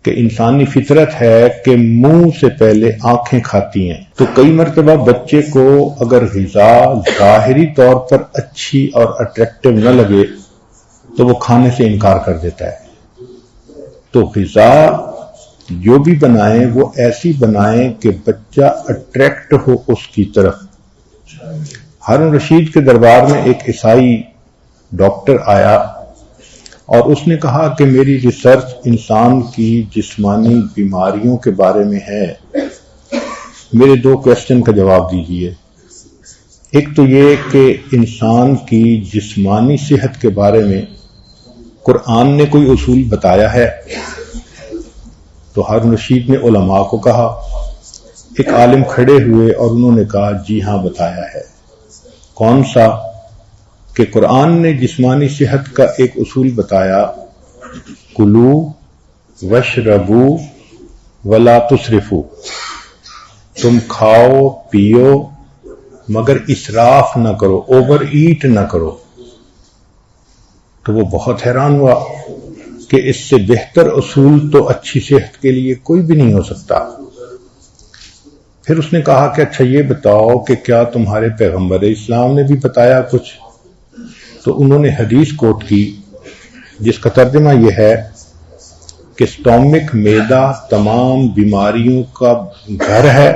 کہ انسانی فطرت ہے کہ منہ سے پہلے آنکھیں کھاتی ہیں، تو کئی مرتبہ بچے کو اگر غذا ظاہری طور پر اچھی اور اٹریکٹیو نہ لگے تو وہ کھانے سے انکار کر دیتا ہے۔ تو غذا جو بھی بنائیں وہ ایسی بنائیں کہ بچہ اٹریکٹ ہو اس کی طرف۔ ہارون رشید کے دربار میں ایک عیسائی ڈاکٹر آیا اور اس نے کہا کہ میری ریسرچ انسان کی جسمانی بیماریوں کے بارے میں ہے، میرے 2 کویسچن کا جواب دیجئے۔ ایک تو یہ کہ انسان کی جسمانی صحت کے بارے میں قرآن نے کوئی اصول بتایا ہے؟ تو ہارون رشید نے علماء کو کہا، ایک عالم کھڑے ہوئے اور انہوں نے کہا جی ہاں بتایا ہے۔ کون سا؟ کہ قرآن نے جسمانی صحت کا ایک اصول بتایا، کلو واشربو ولا تسرفو، تم کھاؤ پیو مگر اسراف نہ کرو، اوور ایٹ نہ کرو۔ تو وہ بہت حیران ہوا کہ اس سے بہتر اصول تو اچھی صحت کے لیے کوئی بھی نہیں ہو سکتا۔ پھر اس نے کہا کہ اچھا یہ بتاؤ کہ کیا تمہارے پیغمبر اسلام نے بھی بتایا کچھ؟ تو انہوں نے حدیث کوٹ کی جس کا ترجمہ یہ ہے کہ سٹومک معدہ تمام بیماریوں کا گھر ہے،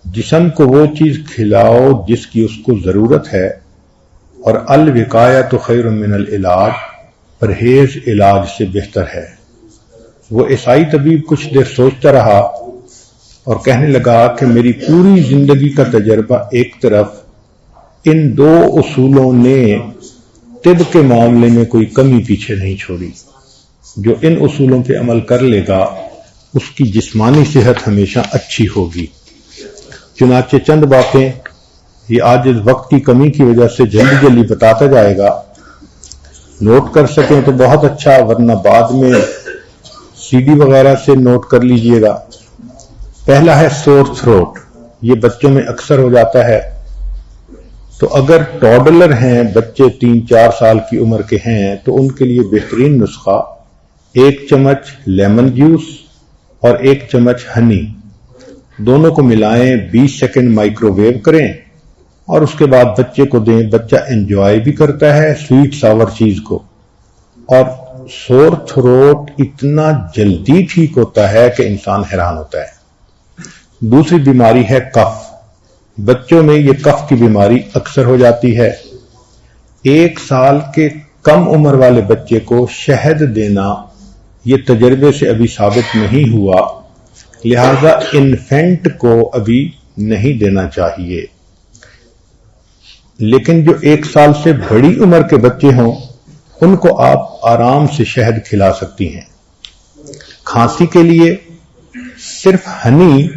جسم کو وہ چیز کھلاؤ جس کی اس کو ضرورت ہے، اور الوقایۃ خیر من العلاج، پرہیز علاج سے بہتر ہے۔ وہ عیسائی طبیب کچھ دیر سوچتا رہا اور کہنے لگا کہ میری پوری زندگی کا تجربہ ایک طرف، ان 2 اصولوں نے طب کے معاملے میں کوئی کمی پیچھے نہیں چھوڑی۔ جو ان اصولوں پہ عمل کر لے گا اس کی جسمانی صحت ہمیشہ اچھی ہوگی۔ چنانچہ چند باتیں یہ آج وقت کی کمی کی وجہ سے جلدی جلدی بتاتا جائے گا، نوٹ کر سکیں تو بہت اچھا، ورنہ بعد میں CD وغیرہ سے نوٹ کر لیجئے گا۔ پہلا ہے سور تھروٹ، یہ بچوں میں اکثر ہو جاتا ہے۔ تو اگر ٹوڈلر ہیں، بچے 3-4 سال کی عمر کے ہیں، تو ان کے لیے بہترین نسخہ 1 چمچ لیمن جوس اور 1 چمچ ہنی، دونوں کو ملائیں، 20 سیکنڈ مائکرو ویو کریں اور اس کے بعد بچے کو دیں۔ بچہ انجوائے بھی کرتا ہے سویٹ ساور چیز کو، اور سور تھروٹ اتنا جلدی ٹھیک ہوتا ہے کہ انسان حیران ہوتا ہے۔ دوسری بیماری ہے کف۔ بچوں میں یہ کف کی بیماری اکثر ہو جاتی ہے۔ 1 سال کے کم عمر والے بچے کو شہد دینا یہ تجربے سے ابھی ثابت نہیں ہوا، لہذا انفینٹ کو ابھی نہیں دینا چاہیے۔ لیکن جو 1 سال سے بڑی عمر کے بچے ہوں ان کو آپ آرام سے شہد کھلا سکتی ہیں۔ کھانسی کے لیے صرف ہنی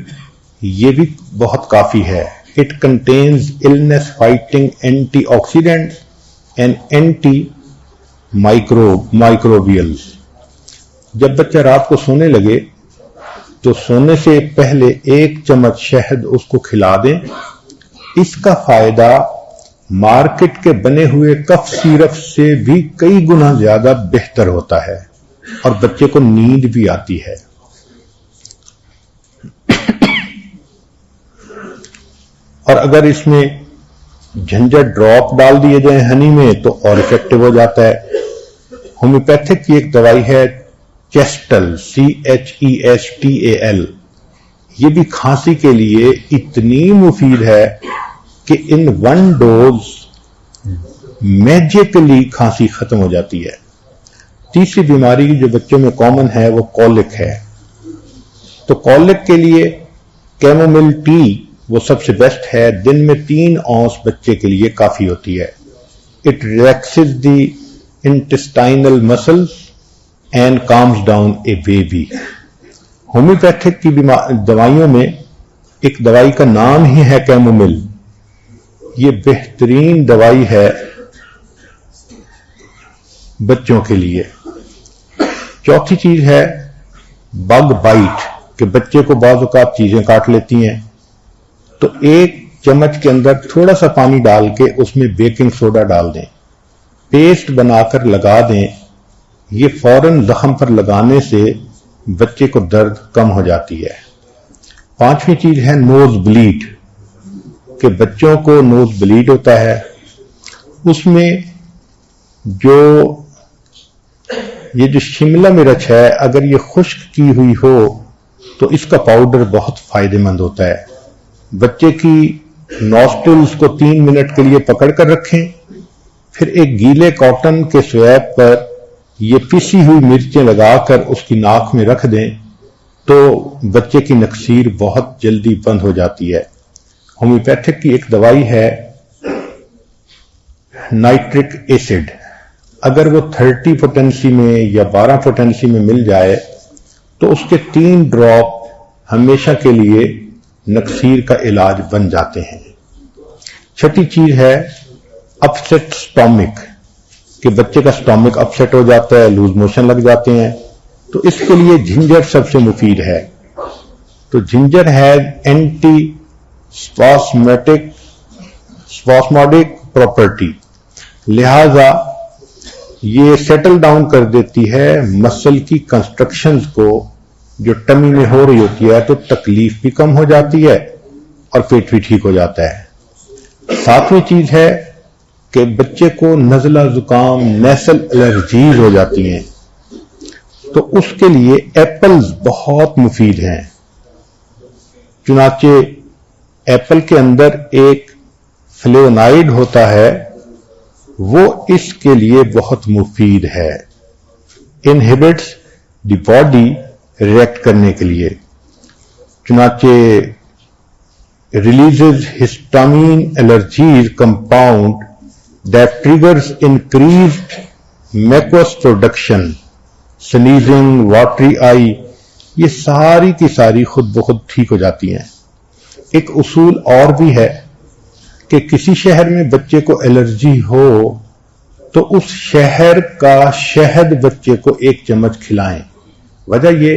یہ بھی بہت کافی ہے۔ It contains illness fighting antioxidants and antimicrobials۔ جب بچہ رات کو سونے لگے تو سونے سے پہلے 1 چمچ شہد اس کو کھلا دیں۔ اس کا فائدہ مارکیٹ کے بنے ہوئے کف سیرپ سے بھی کئی گنا زیادہ بہتر ہوتا ہے، اور بچے کو نیند بھی آتی ہے۔ اور اگر اس میں جھنجھٹ ڈراپ ڈال دیے جائیں ہنی میں تو اور افیکٹو ہو جاتا ہے۔ ہومیوپیتھک کی ایک دوائی ہے چیسٹل، CHESTAL، یہ بھی کھانسی کے لیے اتنی مفید ہے کہ ان 1 ڈوز میجیکلی کھانسی ختم ہو جاتی ہے۔ تیسری بیماری جو بچوں میں کامن ہے وہ کولک ہے۔ تو کولک کے لیے کیمومل ٹی وہ سب سے بیسٹ ہے۔ دن میں 3 اونس بچے کے لیے کافی ہوتی ہے۔ It relaxes the intestinal muscles and calms down a baby. Homeopathic کی دوائیوں میں ایک دوائی کا نام ہی ہے کیمومل، یہ بہترین دوائی ہے بچوں کے لیے۔ چوتھی چیز ہے بگ بائٹ، کہ بچے کو بعض اوقات چیزیں کاٹ لیتی ہیں، تو 1 چمچ کے اندر تھوڑا سا پانی ڈال کے اس میں بیکنگ سوڈا ڈال دیں، پیسٹ بنا کر لگا دیں. یہ فوراً زخم پر لگانے سے بچے کو درد کم ہو جاتی ہے. 5ویں چیز ہے نوز بلیڈ، کہ بچوں کو نوز بلیڈ ہوتا ہے. اس میں یہ جو شملہ مرچ ہے اگر یہ خشک کی ہوئی ہو تو اس کا پاؤڈر بہت فائدہ مند ہوتا ہے. بچے کی نوسٹلز کو 3 منٹ کے لیے پکڑ کر رکھیں، پھر ایک گیلے کاٹن کے سویپ پر یہ پیسی ہوئی مرچیں لگا کر اس کی ناک میں رکھ دیں تو بچے کی نکسیر بہت جلدی بند ہو جاتی ہے. ہومیوپیتھک کی ایک دوائی ہے نائٹرک ایسڈ، اگر وہ 30 پوٹینسی میں یا 12 پوٹینسی میں مل جائے تو اس کے 3 ڈراپ ہمیشہ کے لیے نکسیر کا علاج بن جاتے ہیں. 6ٹھی چیز ہے اپسیٹ سٹامک، کہ بچے کا سٹامک اپسیٹ ہو جاتا ہے، لوز موشن لگ جاتے ہیں، تو اس کے لیے جنجر سب سے مفید ہے. تو جنجر ہے اینٹی اسپاسموڈک پراپرٹی، لہذا یہ سیٹل ڈاؤن کر دیتی ہے مسل کی کنسٹرکشنز کو جو ٹمی میں ہو رہی ہوتی ہے، تو تکلیف بھی کم ہو جاتی ہے اور پیٹ بھی ٹھیک ہو جاتا ہے. 7ویں چیز ہے کہ بچے کو نزلہ زکام نیسل الرجیز ہو جاتی ہیں، تو اس کے لیے ایپلز بہت مفید ہیں. چنانچہ ایپل کے اندر ایک فلیونائڈ ہوتا ہے، وہ اس کے لیے بہت مفید ہے، انہیبٹس دی باڈی ریئیکٹ کرنے کے لیے. چنانچہ releases histamine allergies compound that triggers increased mucus production, sneezing, watery eye, یہ ساری کی ساری خود بخود ٹھیک ہو جاتی ہیں. ایک اصول اور بھی ہے کہ کسی شہر میں بچے کو الرجی ہو تو اس شہر کا شہد بچے کو 1 چمچ کھلائیں. وجہ یہ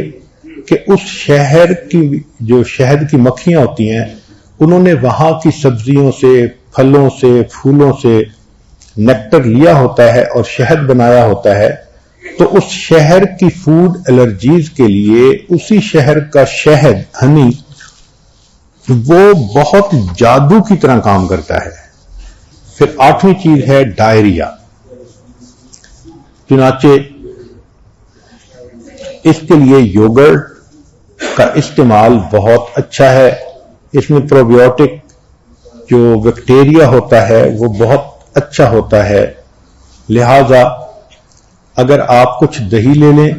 کہ اس شہر کی جو شہد کی مکھیاں ہوتی ہیں انہوں نے وہاں کی سبزیوں سے، پھلوں سے، پھولوں سے نیکٹر لیا ہوتا ہے اور شہد بنایا ہوتا ہے، تو اس شہر کی فوڈ الرجیز کے لیے اسی شہر کا شہد، ہنی، وہ بہت جادو کی طرح کام کرتا ہے. پھر 8ویں چیز ہے ڈائریا. چنانچہ اس کے لیے یوگرٹ کا استعمال بہت اچھا ہے. اس میں پروبیوٹک جو بیکٹیریا ہوتا ہے وہ بہت اچھا ہوتا ہے. لہذا اگر آپ کچھ دہی لے لیں،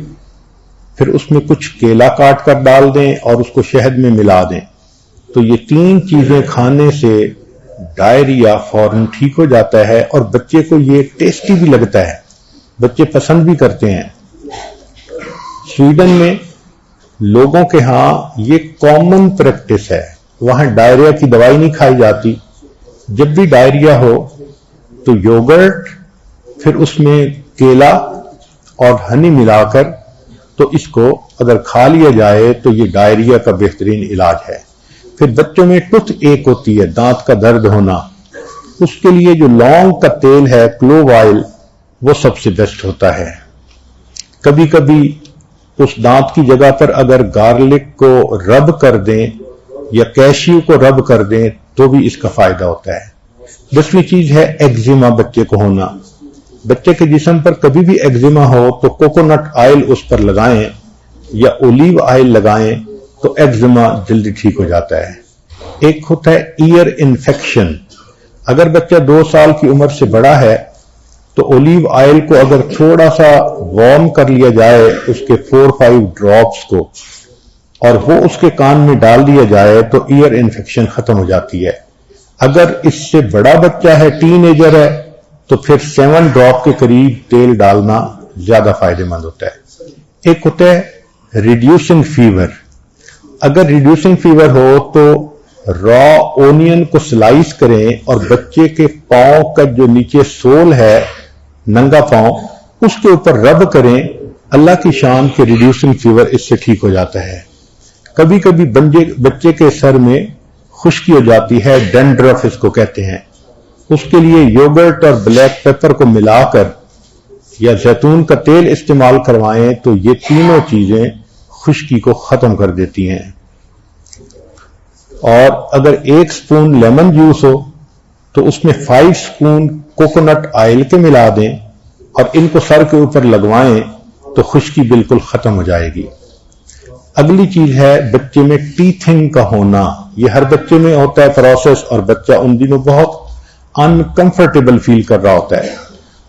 پھر اس میں کچھ کیلا کاٹ کر ڈال دیں اور اس کو شہد میں ملا دیں، تو یہ 3 چیزیں کھانے سے ڈائریا فوراً ٹھیک ہو جاتا ہے اور بچے کو یہ ٹیسٹی بھی لگتا ہے، بچے پسند بھی کرتے ہیں. سویڈن میں لوگوں کے ہاں یہ کامن پریکٹس ہے، وہاں ڈائریا کی دوائی نہیں کھائی جاتی. جب بھی ڈائریا ہو تو یوگرٹ، پھر اس میں کیلا اور ہنی ملا کر، تو اس کو اگر کھا لیا جائے تو یہ ڈائریا کا بہترین علاج ہے. پھر بچوں میں ٹوتھ ایک ہوتی ہے، دانت کا درد ہونا، اس کے لیے جو لونگ کا تیل ہے، کلوو آئل، وہ سب سے بیسٹ ہوتا ہے. کبھی کبھی اس دانت کی جگہ پر اگر گارلک کو رب کر دیں یا کیشیو کو رب کر دیں تو بھی اس کا فائدہ ہوتا ہے. 10ویں چیز ہے ایگزیما بچے کو ہونا. بچے کے جسم پر کبھی بھی ایگزیما ہو تو کوکونٹ آئل اس پر لگائیں یا اولیو آئل لگائیں تو ایگزیما جلدی ٹھیک ہو جاتا ہے. ایک ہوتا ہے ایئر انفیکشن. اگر بچہ 2 سال کی عمر سے بڑا ہے تو اولیو آئل کو اگر تھوڑا سا وارم کر لیا جائے، اس کے 4-5 ڈراپس کو، اور وہ اس کے کان میں ڈال دیا جائے تو ایئر انفیکشن ختم ہو جاتی ہے. اگر اس سے بڑا بچہ ہے، ٹین ایجر ہے، تو پھر 7 ڈراپ کے قریب تیل ڈالنا زیادہ فائدہ مند ہوتا ہے. ایک ہوتا ہے ریڈیوسنگ فیور. اگر ریڈیوسنگ فیور ہو تو را اونین کو سلائس کریں اور بچے کے پاؤں کا جو نیچے سول ہے، ننگا پاؤں، اس کے اوپر رب کریں. اللہ کی شان کے ریڈیوسنگ فیور اس سے ٹھیک ہو جاتا ہے. کبھی کبھی بچے کے سر میں خشکی ہو جاتی ہے، ڈینڈرف اس کو کہتے ہیں، اس کے لیے یوگرٹ اور بلیک پیپر کو ملا کر یا زیتون کا تیل استعمال کروائیں تو یہ تینوں چیزیں خشکی کو ختم کر دیتی ہیں۔ اور اگر 1 سپون لیمن جوس ہو تو اس میں 5 سپون کوکونٹ آئل کے ملا دیں اور ان کو سر کے اوپر لگوائیں تو خشکی بالکل ختم ہو جائے گی۔ اگلی چیز ہے بچے میں ٹیتھنگ کا ہونا، یہ ہر بچے میں ہوتا ہے پروسیس، اور بچہ ان دنوں بہت انکمفرٹیبل فیل کر رہا ہوتا ہے،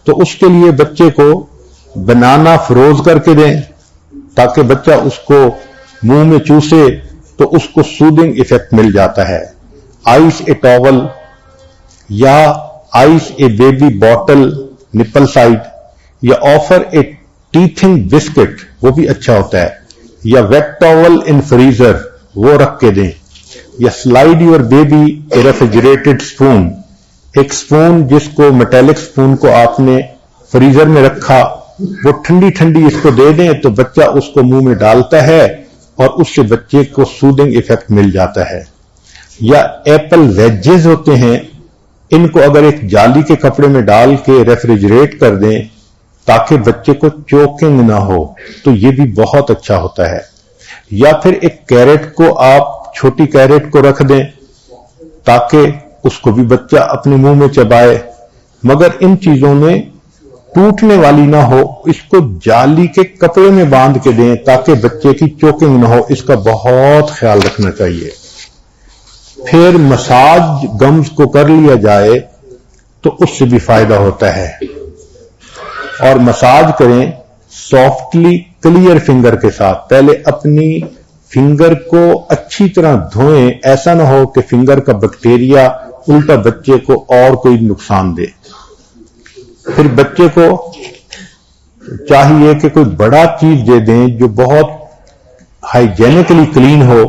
تو اس کے لیے بچے کو بنانا فروز کر کے دیں تاکہ بچہ اس کو منہ میں چوسے تو اس کو سودنگ ایفیکٹ مل جاتا ہے۔ آئس اے ٹاول یا ice a baby bottle nipple side یا آفر اے ٹیتھنگ بسکٹ، وہ بھی اچھا ہوتا ہے، یا ویٹ ٹاول ان فریزر وہ رکھ کے دیں، یا slide your baby a refrigerated spoon, ایک سپون جس کو میٹیلک سپون کو آپ نے فریزر میں رکھا وہ ٹھنڈی ٹھنڈی اس کو دے دیں تو بچہ اس کو منہ میں ڈالتا ہے اور اس سے بچے کو سودنگ ایفیکٹ مل جاتا ہے۔ یا ایپل ویجز ہوتے ہیں، ان کو اگر ایک جالی کے کپڑے میں ڈال کے ریفریجریٹ کر دیں تاکہ بچے کو چوکنگ نہ ہو تو یہ بھی بہت اچھا ہوتا ہے۔ یا پھر ایک کیرٹ کو آپ چھوٹی کیرٹ کو رکھ دیں تاکہ اس کو بھی بچہ اپنے منہ میں چبائے، مگر ان چیزوں میں ٹوٹنے والی نہ ہو، اس کو جالی کے کپڑے میں باندھ کے دیں تاکہ بچے کی چوکنگ نہ ہو، اس کا بہت خیال رکھنا چاہیے۔ پھر مساج گمز کو کر لیا جائے تو اس سے بھی فائدہ ہوتا ہے، اور مساج کریں سافٹلی کلیئر فنگر کے ساتھ، پہلے اپنی فنگر کو اچھی طرح دھوئیں، ایسا نہ ہو کہ فنگر کا بیکٹیریا الٹا بچے کو اور کوئی نقصان دے۔ پھر بچے کو چاہیے کہ کوئی بڑا چیز دے دیں جو بہت ہائیجینکلی کلین ہو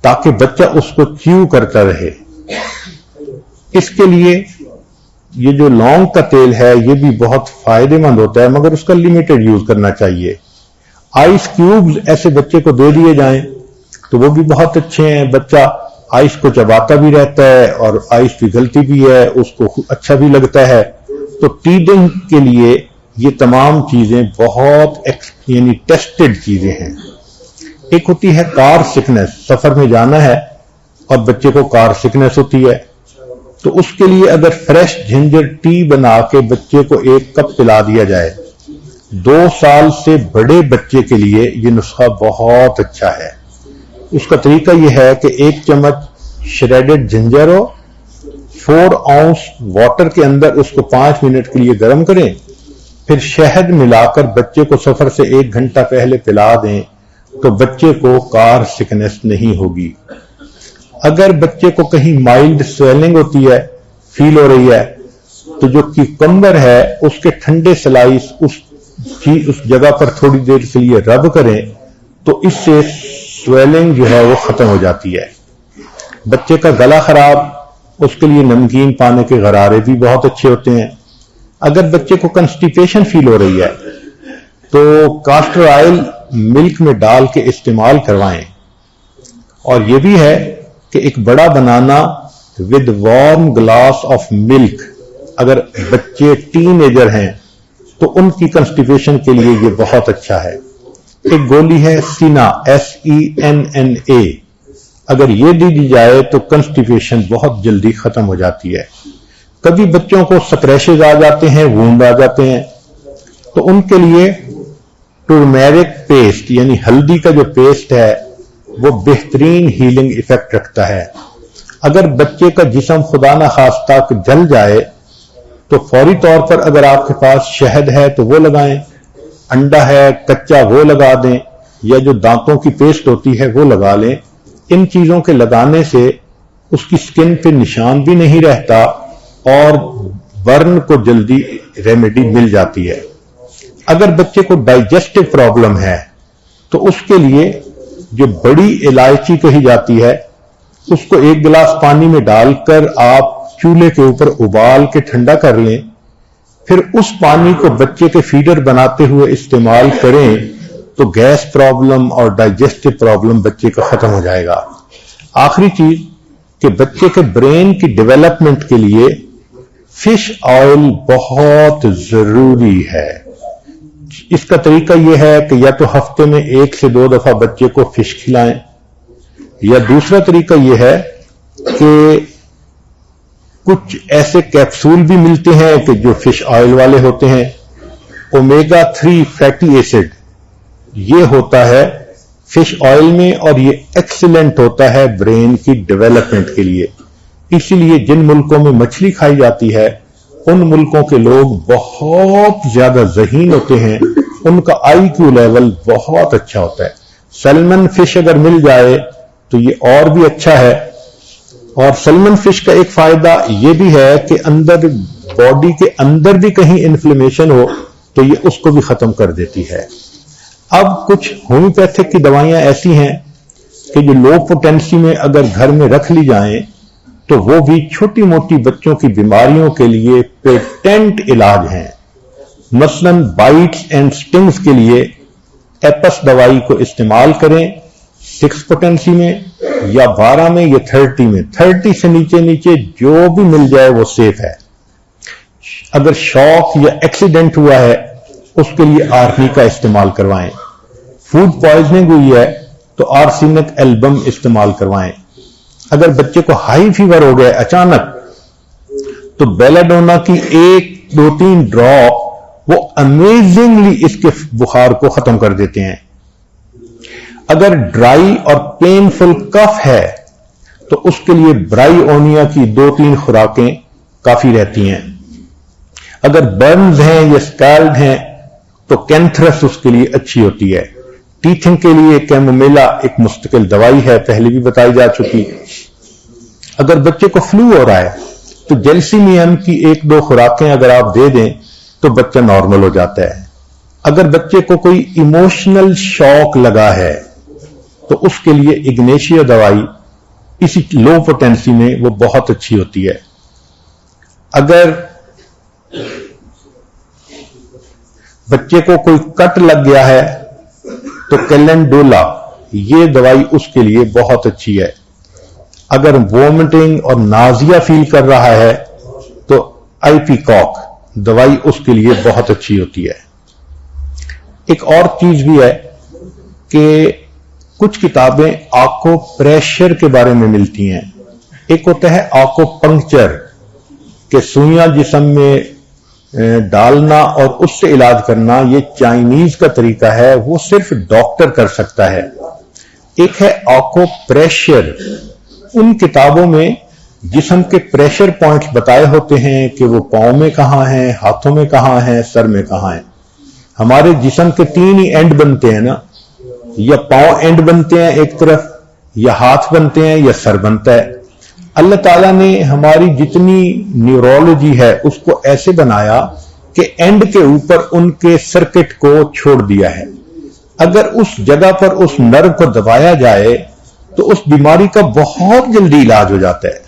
تاکہ بچہ اس کو چیو کرتا رہے۔ اس کے لیے یہ جو لونگ کا تیل ہے یہ بھی بہت فائدہ مند ہوتا ہے، مگر اس کا لمیٹڈ یوز کرنا چاہیے۔ آئس کیوبز ایسے بچے کو دے دیے جائیں تو وہ بھی بہت اچھے ہیں، بچہ آئس کو چباتا بھی رہتا ہے اور آئس پگھلتی بھی ہے، اس کو اچھا بھی لگتا ہے۔ تو ٹیڈنگ کے لیے یہ تمام چیزیں بہت یعنی ٹیسٹڈ چیزیں ہیں۔ ایک ہوتی ہے کار سکنس، سفر میں جانا ہے اور بچے کو کار سکنس ہوتی ہے تو اس کے لیے اگر فریش جنجر ٹی بنا کے بچے کو 1 کپ پلا دیا جائے، 2 سال سے بڑے بچے کے لیے یہ نسخہ بہت اچھا ہے۔ اس کا طریقہ یہ ہے کہ 1 چمچ شریڈڈ جنجر ہو، 4 اونس واٹر کے اندر اس کو 5 منٹ کے لیے گرم کریں، پھر شہد ملا کر بچے کو سفر سے 1 گھنٹہ پہلے پلا دیں تو بچے کو کار سکنس نہیں ہوگی۔ اگر بچے کو کہیں مائلڈ سویلنگ ہوتی ہے، فیل ہو رہی ہے، تو جو کیوکمبر ہے اس کے ٹھنڈے سلائس اس جگہ پر تھوڑی دیر کے لیے رب کریں تو اس سے سویلنگ جو ہے وہ ختم ہو جاتی ہے۔ بچے کا گلا خراب، اس کے لیے نمکین پانے کے غرارے بھی بہت اچھے ہوتے ہیں۔ اگر بچے کو کنسٹیپیشن فیل ہو رہی ہے تو کاسٹر آئل ملک میں ڈال کے استعمال کروائیں۔ اور یہ بھی ہے کہ ایک بڑا banana with warm glass of milk, اگر بچے ٹین ایجر ہیں تو ان کی کنسٹیپیشن کے لیے یہ بہت اچھا ہے۔ ایک گولی ہے سینا، SENNA، اگر یہ دی جائے تو کنسٹیپیشن بہت جلدی ختم ہو جاتی ہے۔ کبھی بچوں کو سکریشز آ جاتے ہیں، وونڈ آ جاتے ہیں، تو ان کے لیے ٹرمیرک پیسٹ یعنی ہلدی کا جو پیسٹ ہے وہ بہترین ہیلنگ ایفیکٹ رکھتا ہے۔ اگر بچے کا جسم خدا نہ خواستہ جل جائے تو فوری طور پر اگر آپ کے پاس شہد ہے تو وہ لگائیں، انڈا ہے کچا وہ لگا دیں، یا جو دانتوں کی پیسٹ ہوتی ہے وہ لگا لیں۔ ان چیزوں کے لگانے سے اس کی سکن پہ نشان بھی نہیں رہتا اور برن کو جلدی ریمیڈی مل جاتی ہے۔ اگر بچے کو ڈائجسٹو پرابلم ہے تو اس کے لیے جو بڑی الائچی کہی جاتی ہے اس کو 1 گلاس پانی میں ڈال کر آپ چولہے کے اوپر ابال کے ٹھنڈا کر لیں، پھر اس پانی کو بچے کے فیڈر بناتے ہوئے استعمال کریں تو گیس پرابلم اور ڈائجسٹو پرابلم بچے کا ختم ہو جائے گا۔ آخری چیز کہ بچے کے برین کی ڈیولپمنٹ کے لیے فش آئل بہت ضروری ہے. اس کا طریقہ یہ ہے کہ یا تو ہفتے میں 1 سے 2 دفعہ بچے کو فش کھلائیں، یا دوسرا طریقہ یہ ہے کہ کچھ ایسے کیپسول بھی ملتے ہیں کہ جو فش آئل والے ہوتے ہیں. اومیگا 3 فیٹی ایسڈ یہ ہوتا ہے فش آئل میں، اور یہ ایکسیلنٹ ہوتا ہے برین کی ڈیولپمنٹ کے لیے. اسی لیے جن ملکوں میں مچھلی کھائی جاتی ہے ان ملکوں کے لوگ بہت زیادہ ذہین ہوتے ہیں، ان کا آئی کیو لیول بہت اچھا ہوتا ہے. سیلمن فش اگر مل جائے تو یہ اور بھی اچھا ہے. اور سیلمن فش کا ایک فائدہ یہ بھی ہے کہ اندر باڈی کے اندر بھی کہیں انفلیمیشن ہو تو یہ اس کو بھی ختم کر دیتی ہے. اب کچھ ہومیوپیتھک کی دوائیاں ایسی ہیں کہ جو لو پوٹینسی میں اگر گھر میں رکھ لی جائیں تو وہ بھی چھوٹی موٹی بچوں کی بیماریوں کے لیے پیٹنٹ علاج ہیں. مثلا بائٹس اینڈ سٹنگز کے لیے ایپس دوائی کو استعمال کریں 6 پوٹینسی میں یا 12 میں یا 30 میں. 30 سے نیچے جو بھی مل جائے وہ سیف ہے. اگر شوک یا ایکسیڈنٹ ہوا ہے اس کے لیے آرنی کا استعمال کروائیں. فوڈ پوائزننگ ہوئی ہے تو آرسینک ایلبم استعمال کروائیں. اگر بچے کو ہائی فیور ہو گیا اچانک تو بیلاڈونا کی 1 2 3 ڈراپ وہ امیزنگلی اس کے بخار کو ختم کر دیتے ہیں. اگر ڈرائی اور پینفل کف ہے تو اس کے لیے برائی اونیا کی 2-3 خوراکیں کافی رہتی ہیں. اگر برنز ہیں یا اسکالڈ ہیں تو کینتھرس اس کے لیے اچھی ہوتی ہے. ٹیتھنگ کے لیے کیمومیلا ایک مستقل دوائی ہے، پہلے بھی بتائی جا چکی. اگر بچے کو فلو ہو رہا ہے تو جیلسیمیم کی 1-2 خوراکیں اگر آپ دے دیں تو بچہ نارمل ہو جاتا ہے. اگر بچے کو کوئی ایموشنل شوق لگا ہے تو اس کے لیے اگنیشیا دوائی اسی لو پوٹینسی میں وہ بہت اچھی ہوتی ہے. اگر بچے کو کوئی کٹ لگ گیا ہے تو کیلنڈولا یہ دوائی اس کے لیے بہت اچھی ہے. اگر وومٹنگ اور نازیا فیل کر رہا ہے تو آئی پی کاک دوائی اس کے لیے بہت اچھی ہوتی ہے. ایک اور چیز بھی ہے کہ کچھ کتابیں آکو پریشر کے بارے میں ملتی ہیں. ایک ہوتا ہے آکو پنکچر کہ سوئیاں جسم میں ڈالنا اور اس سے علاج کرنا، یہ چائنیز کا طریقہ ہے، وہ صرف ڈاکٹر کر سکتا ہے. ایک ہے آکو پریشر. ان کتابوں میں جسم کے پریشر پوائنٹس بتائے ہوتے ہیں کہ وہ پاؤں میں کہاں ہیں، ہاتھوں میں کہاں ہیں، سر میں کہاں ہیں. ہمارے جسم کے 3 ہی اینڈ بنتے ہیں نا، یا پاؤں اینڈ بنتے ہیں ایک طرف، یا ہاتھ بنتے ہیں، یا سر بنتا ہے. اللہ تعالیٰ نے ہماری جتنی نیورولوجی ہے اس کو ایسے بنایا کہ اینڈ کے اوپر ان کے سرکٹ کو چھوڑ دیا ہے. اگر اس جگہ پر اس نرو کو دبایا جائے تو اس بیماری کا بہت جلدی علاج ہو جاتا ہے.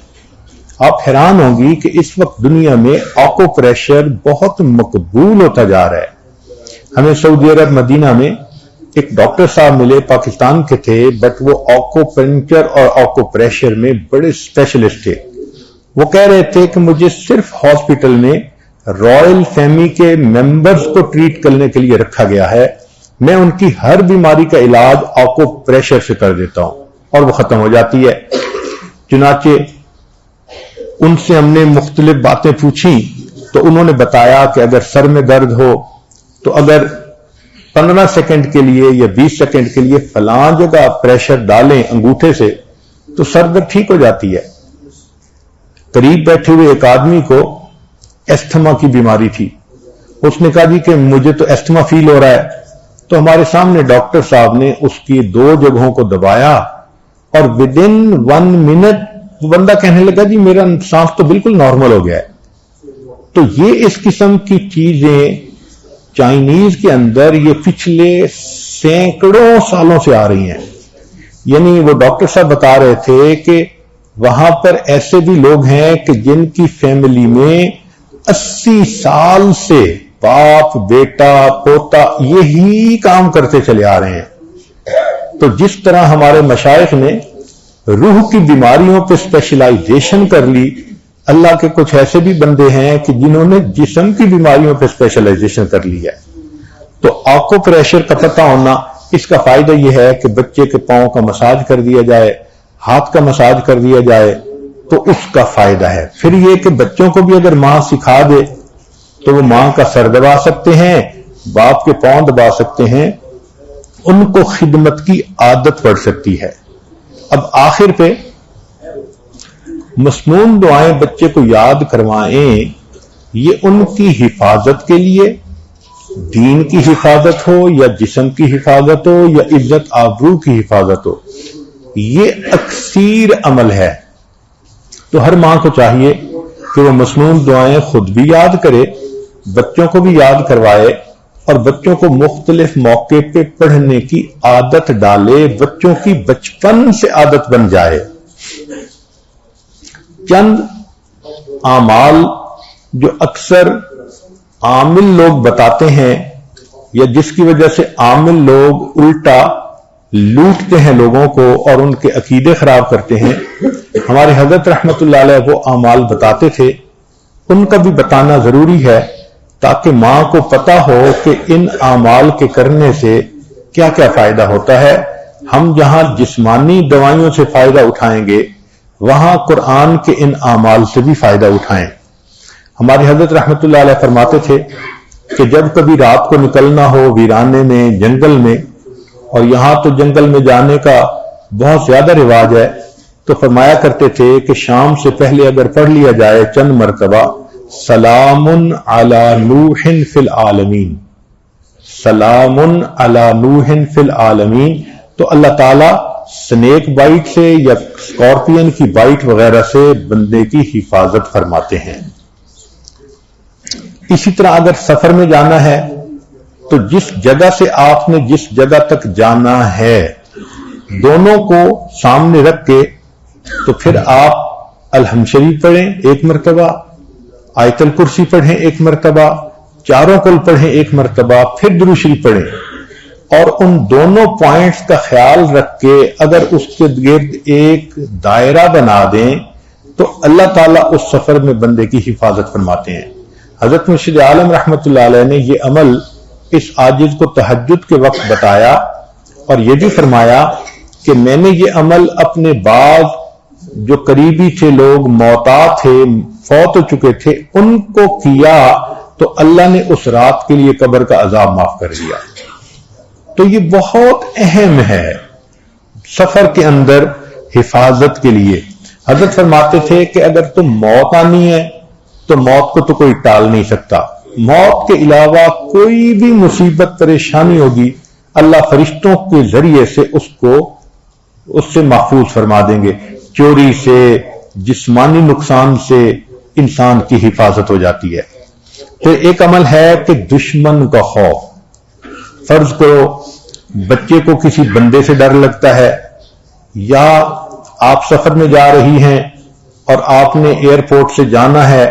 آپ حیران ہوں گی کہ اس وقت دنیا میں آکو پریشر بہت مقبول ہوتا جا رہا ہے. ہمیں سعودی عرب مدینہ میں ایک ڈاکٹر صاحب ملے، پاکستان کے تھے، بٹ وہ آکو پنکچر اور آکو پریشر میں بڑے اسپیشلسٹ تھے. وہ کہہ رہے تھے کہ مجھے صرف ہاسپٹل میں رائل فیملی کے ممبرز کو ٹریٹ کرنے کے لیے رکھا گیا ہے، میں ان کی ہر بیماری کا علاج آکو پریشر سے کر دیتا ہوں اور وہ ختم ہو جاتی ہے. چنانچہ ان سے ہم نے مختلف باتیں پوچھی تو انہوں نے بتایا کہ اگر سر میں درد ہو تو اگر 15 سیکنڈ کے لیے یا 20 سیکنڈ کے لیے فلاں جگہ پریشر ڈالیں انگوٹھے سے تو سر درد ٹھیک ہو جاتی ہے. قریب بیٹھے ہوئے ایک آدمی کو ایستھما کی بیماری تھی. اس نے کہا جی کہ مجھے تو ایستھما فیل ہو رہا ہے. تو ہمارے سامنے ڈاکٹر صاحب نے اس کی 2 جگہوں کو دبایا اور ودن 1 منٹ بندہ کہنے لگا جی میرا سانس تو بالکل نارمل ہو گیا ہے. تو یہ اس قسم کی چیزیں چائنیز کے اندر یہ پچھلے سینکڑوں سالوں سے آ رہی ہیں. یعنی وہ ڈاکٹر صاحب بتا رہے تھے کہ وہاں پر ایسے بھی لوگ ہیں کہ جن کی فیملی میں 80 سال سے باپ بیٹا پوتا یہی کام کرتے چلے آ رہے ہیں. تو جس طرح ہمارے مشائخ نے روح کی بیماریوں پہ اسپیشلائزیشن کر لی. اللہ کے کچھ ایسے بھی بندے ہیں کہ جنہوں نے جسم کی بیماریوں پہ اسپیشلائزیشن کر لی ہے. تو آکو پریشر کا پتہ ہونا، اس کا فائدہ یہ ہے کہ بچے کے پاؤں کا مساج کر دیا جائے، ہاتھ کا مساج کر دیا جائے تو اس کا فائدہ ہے. پھر یہ کہ بچوں کو بھی اگر ماں سکھا دے تو وہ ماں کا سر دبا سکتے ہیں، باپ کے پاؤں دبا سکتے ہیں، ان کو خدمت کی عادت پڑ سکتی ہے. اب آخر پہ مسنون دعائیں بچے کو یاد کروائیں، یہ ان کی حفاظت کے لیے، دین کی حفاظت ہو یا جسم کی حفاظت ہو یا عزت آبرو کی حفاظت ہو، یہ اکثیر عمل ہے. تو ہر ماں کو چاہیے کہ وہ مسنون دعائیں خود بھی یاد کرے، بچوں کو بھی یاد کروائے، اور بچوں کو مختلف موقع پہ پڑھنے کی عادت ڈالے، بچوں کی بچپن سے عادت بن جائے. چند اعمال جو اکثر عامل لوگ بتاتے ہیں یا جس کی وجہ سے عامل لوگ الٹا لوٹتے ہیں لوگوں کو اور ان کے عقیدے خراب کرتے ہیں، ہمارے حضرت رحمت اللہ علیہ وہ اعمال بتاتے تھے، ان کا بھی بتانا ضروری ہے تاکہ ماں کو پتا ہو کہ ان اعمال کے کرنے سے کیا کیا فائدہ ہوتا ہے. ہم جہاں جسمانی دوائیوں سے فائدہ اٹھائیں گے وہاں قرآن کے ان اعمال سے بھی فائدہ اٹھائیں. ہمارے حضرت رحمت اللہ علیہ فرماتے تھے کہ جب کبھی رات کو نکلنا ہو ویرانے میں، جنگل میں، اور یہاں تو جنگل میں جانے کا بہت زیادہ رواج ہے، تو فرمایا کرتے تھے کہ شام سے پہلے اگر پڑھ لیا جائے چند مرتبہ سلام علی نوح فی العالمین، سلام علی نوح فی العالمین، تو اللہ تعالیٰ سنیک بائٹ سے یا اسکارپین کی بائٹ وغیرہ سے بندے کی حفاظت فرماتے ہیں. اسی طرح اگر سفر میں جانا ہے تو جس جگہ سے آپ نے جس جگہ تک جانا ہے دونوں کو سامنے رکھ کے تو پھر آپ الحمد شریف پڑھیں ایک مرتبہ، آیت الکرسی پڑھیں ایک مرتبہ، چاروں کل پڑھیں ایک مرتبہ، پھر درود شریف پڑھیں، اور ان دونوں پوائنٹس کا خیال رکھ کے اگر اس کے گرد ایک دائرہ بنا دیں تو اللہ تعالیٰ اس سفر میں بندے کی حفاظت فرماتے ہیں. حضرت مرشد عالم رحمت اللہ علیہ نے یہ عمل اس عاجز کو تہجد کے وقت بتایا اور یہ بھی فرمایا کہ میں نے یہ عمل اپنے بعض جو قریبی تھے، لوگ موتا تھے، فوت ہو چکے تھے، ان کو کیا تو اللہ نے اس رات کے لیے قبر کا عذاب معاف کر دیا. تو یہ بہت اہم ہے سفر کے اندر حفاظت کے لیے. حضرت فرماتے تھے کہ اگر تم موت آنی ہے تو موت کو تو کوئی ٹال نہیں سکتا، موت کے علاوہ کوئی بھی مصیبت پریشانی ہوگی اللہ فرشتوں کے ذریعے سے اس سے محفوظ فرما دیں گے. چوری سے، جسمانی نقصان سے انسان کی حفاظت ہو جاتی ہے. پھر ایک عمل ہے کہ دشمن کا خوف. فرض کرو بچے کو کسی بندے سے ڈر لگتا ہے، یا آپ سفر میں جا رہی ہیں اور آپ نے ایئرپورٹ سے جانا ہے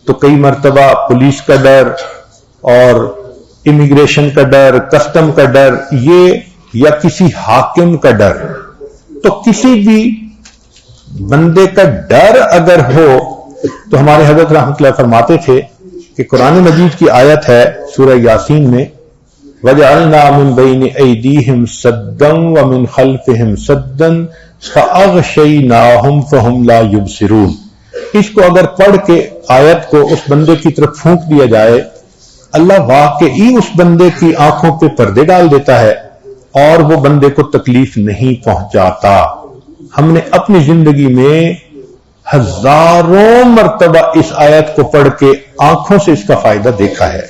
تو کئی مرتبہ پولیس کا ڈر اور امیگریشن کا ڈر، کسٹم کا ڈر، یہ یا کسی حاکم کا ڈر، تو کسی بھی بندے کا ڈر اگر ہو تو ہمارے حضرت رحمت اللہ فرماتے تھے کہ قرآن مجید کی آیت ہے سورہ یاسین میں وَجَعَلْنَا مِن بَيْنِ أَيْدِيهِمْ سَدًّا وَمِنْ خَلْفِهِمْ سَدًّا فَأَغْشَيْنَاهُمْ فَهُمْ لَا يُبْصِرُونَ. اس کو اگر پڑھ کے آیت کو اس بندے کی طرف پھونک دیا جائے، اللہ واقعی اس بندے کی آنکھوں پہ پردے ڈال دیتا ہے اور وہ بندے کو تکلیف نہیں پہنچاتا. ہم نے اپنی زندگی میں ہزاروں مرتبہ اس آیت کو پڑھ کے آنکھوں سے اس کا فائدہ دیکھا ہے.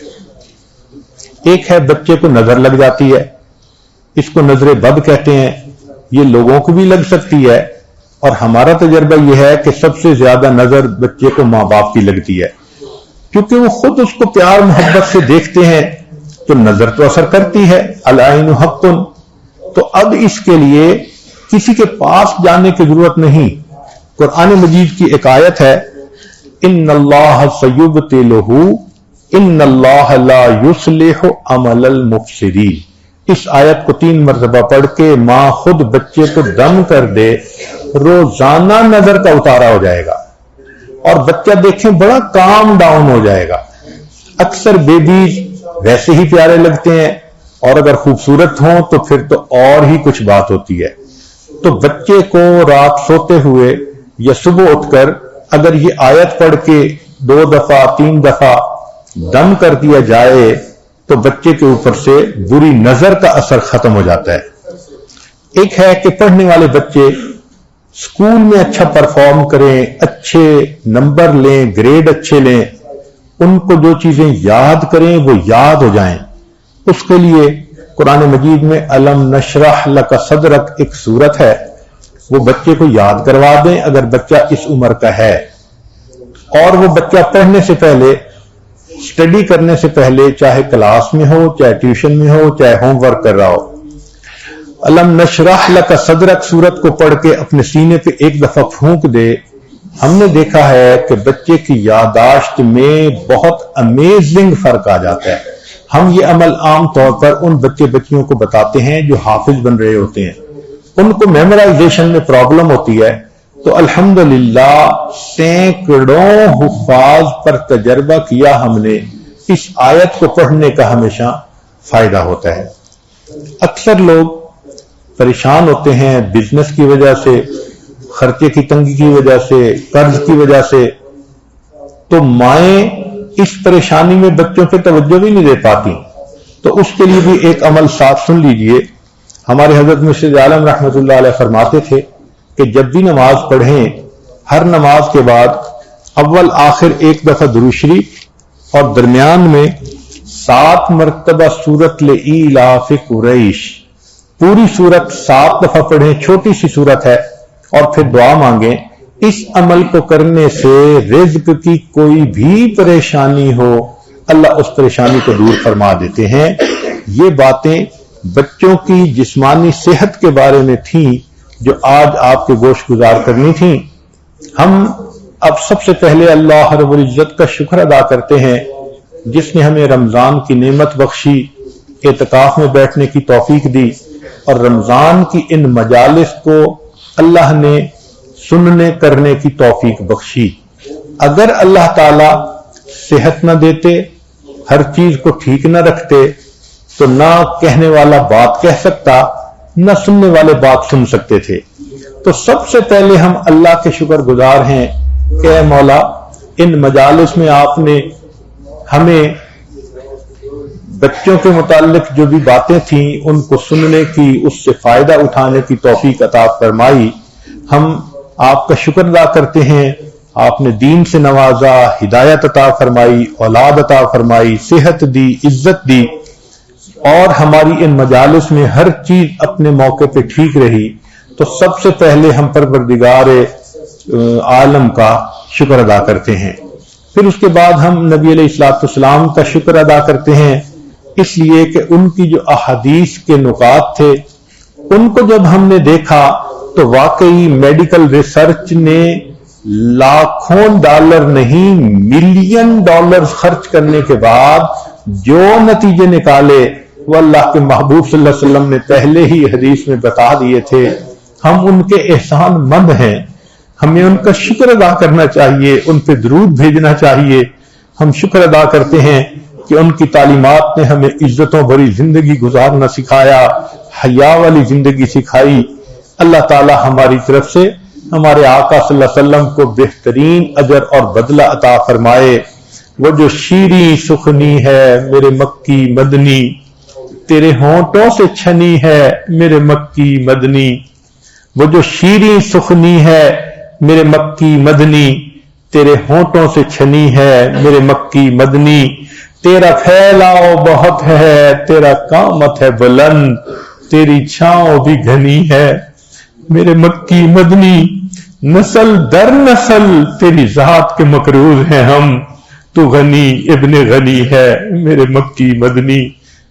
ایک ہے بچے کو نظر لگ جاتی ہے، اس کو نظر بد کہتے ہیں، یہ لوگوں کو بھی لگ سکتی ہے، اور ہمارا تجربہ یہ ہے کہ سب سے زیادہ نظر بچے کو ماں باپ کی لگتی ہے، کیونکہ وہ خود اس کو پیار محبت سے دیکھتے ہیں تو نظر تو اثر کرتی ہے. العین حق. تو اب اس کے لیے کسی کے پاس جانے کی ضرورت نہیں. قرآن مجید کی ایک آیت ہے ان اللہ سیبطلہ ان اللہ لا یصلح عمل المفسدین. اس آیت کو 3 مرتبہ پڑھ کے ماں خود بچے کو دم کر دے روزانہ نظر کا اتارا ہو جائے گا اور بچہ دیکھیں بڑا کام ڈاؤن ہو جائے گا. اکثر بیبیز ویسے ہی پیارے لگتے ہیں اور اگر خوبصورت ہوں تو پھر تو اور ہی کچھ بات ہوتی ہے. تو بچے کو رات سوتے ہوئے یا صبح اٹھ کر اگر یہ آیت پڑھ کے 2 دفعہ 3 دفعہ دم کر دیا جائے تو بچے کے اوپر سے بری نظر کا اثر ختم ہو جاتا ہے. ایک ہے کہ پڑھنے والے بچے اسکول میں اچھا پرفارم کریں، اچھے نمبر لیں، گریڈ اچھے لیں، ان کو جو چیزیں یاد کریں وہ یاد ہو جائیں. اس کے لیے قرآن مجید میں الم نشرح لک صدرک ایک سورت ہے، وہ بچے کو یاد کروا دیں اگر بچہ اس عمر کا ہے. اور وہ بچہ پڑھنے سے پہلے، اسٹڈی کرنے سے پہلے، چاہے کلاس میں ہو، چاہے ٹیوشن میں ہو، چاہے ہوم ورک کر رہا ہو، الم نشرح لک صدرک سورت کو پڑھ کے اپنے سینے پہ ایک دفعہ پھونک دے. ہم نے دیکھا ہے کہ بچے کی یادداشت میں بہت امیزنگ فرق آ جاتا ہے. ہم یہ عمل عام طور پر ان بچے بچیوں کو بتاتے ہیں جو حافظ بن رہے ہوتے ہیں، ان کو میمورائزیشن میں پرابلم ہوتی ہے. تو الحمدللہ سینکڑوں حفاظ پر تجربہ کیا ہم نے، اس آیت کو پڑھنے کا ہمیشہ فائدہ ہوتا ہے. اکثر لوگ پریشان ہوتے ہیں بزنس کی وجہ سے، خرچے کی تنگی کی وجہ سے، قرض کی وجہ سے، تو مائیں اس پریشانی میں بچوں پہ توجہ بھی نہیں دے پاتی. تو اس کے لیے بھی ایک عمل ساتھ سن لیجئے. ہمارے حضرت مرشد عالم رحمۃ اللہ علیہ فرماتے تھے کہ جب بھی نماز پڑھیں، ہر نماز کے بعد اول آخر ایک دفعہ درود شریف اور درمیان میں 7 مرتبہ سورت لإیلاف قریش، پوری سورت 7 دفعہ پڑھیں، چھوٹی سی سورت ہے، اور پھر دعا مانگیں. اس عمل کو کرنے سے رزق کی کوئی بھی پریشانی ہو اللہ اس پریشانی کو دور فرما دیتے ہیں. یہ باتیں بچوں کی جسمانی صحت کے بارے میں تھیں جو آج آپ کے گوش گزار کرنی تھیں. ہم اب سب سے پہلے اللہ رب العزت کا شکر ادا کرتے ہیں جس نے ہمیں رمضان کی نعمت بخشی، اعتکاف میں بیٹھنے کی توفیق دی، اور رمضان کی ان مجالس کو اللہ نے سننے کرنے کی توفیق بخشی. اگر اللہ تعالی صحت نہ دیتے، ہر چیز کو ٹھیک نہ رکھتے، تو نہ کہنے والا بات کہہ سکتا، نہ سننے والے بات سن سکتے تھے. تو سب سے پہلے ہم اللہ کے شکر گزار ہیں کہ اے مولا، ان مجالس میں آپ نے ہمیں بچوں کے متعلق جو بھی باتیں تھیں ان کو سننے کی، اس سے فائدہ اٹھانے کی توفیق عطا فرمائی. ہم آپ کا شکر ادا کرتے ہیں، آپ نے دین سے نوازا، ہدایت عطا فرمائی، اولاد عطا فرمائی، صحت دی، عزت دی، اور ہماری ان مجالس میں ہر چیز اپنے موقع پہ ٹھیک رہی. تو سب سے پہلے ہم پروردگار عالم کا شکر ادا کرتے ہیں. پھر اس کے بعد ہم نبی علیہ الصلوۃ والسلام کا شکر ادا کرتے ہیں، اس لیے کہ ان کی جو احادیث کے نکات تھے ان کو جب ہم نے دیکھا تو واقعی میڈیکل ریسرچ نے لاکھوں ڈالر نہیں ملین ڈالر خرچ کرنے کے بعد جو نتیجے نکالے وہ اللہ کے محبوب صلی اللہ علیہ وسلم نے پہلے ہی حدیث میں بتا دیے تھے. ہم ان کے احسان مند ہیں، ہمیں ان کا شکر ادا کرنا چاہیے، ان پہ درود بھیجنا چاہیے. ہم شکر ادا کرتے ہیں کہ ان کی تعلیمات نے ہمیں عزتوں بھری زندگی گزارنا سکھایا، حیا والی زندگی سکھائی. اللہ تعالی ہماری طرف سے ہمارے آقا صلی اللہ علیہ وسلم کو بہترین اجر اور بدلہ عطا فرمائے. وہ جو شیریں سخنی ہے میرے مکی مدنی، تیرے ہونٹوں سے چھنی ہے میرے مکی مدنی. وہ جو شیریں سخنی ہے میرے مکی مدنی، تیرے ہونٹوں سے چھنی ہے میرے مکی مدنی. تیرا پھیلاؤ بہت ہے، تیرا قامت ہے بلند، تیری چھاؤں بھی گھنی ہے میرے مکی مدنی. نسل در نسل تیری ذات کے مقروض ہیں ہم، تو غنی ابن غنی ہے میرے مکی مدنی.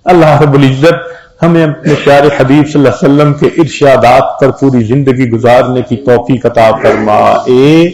اللہ رب العزت ہمیں اپنے پیارے حبیب صلی اللہ علیہ وسلم کے ارشادات پر پوری زندگی گزارنے کی توفیق عطا فرمائے.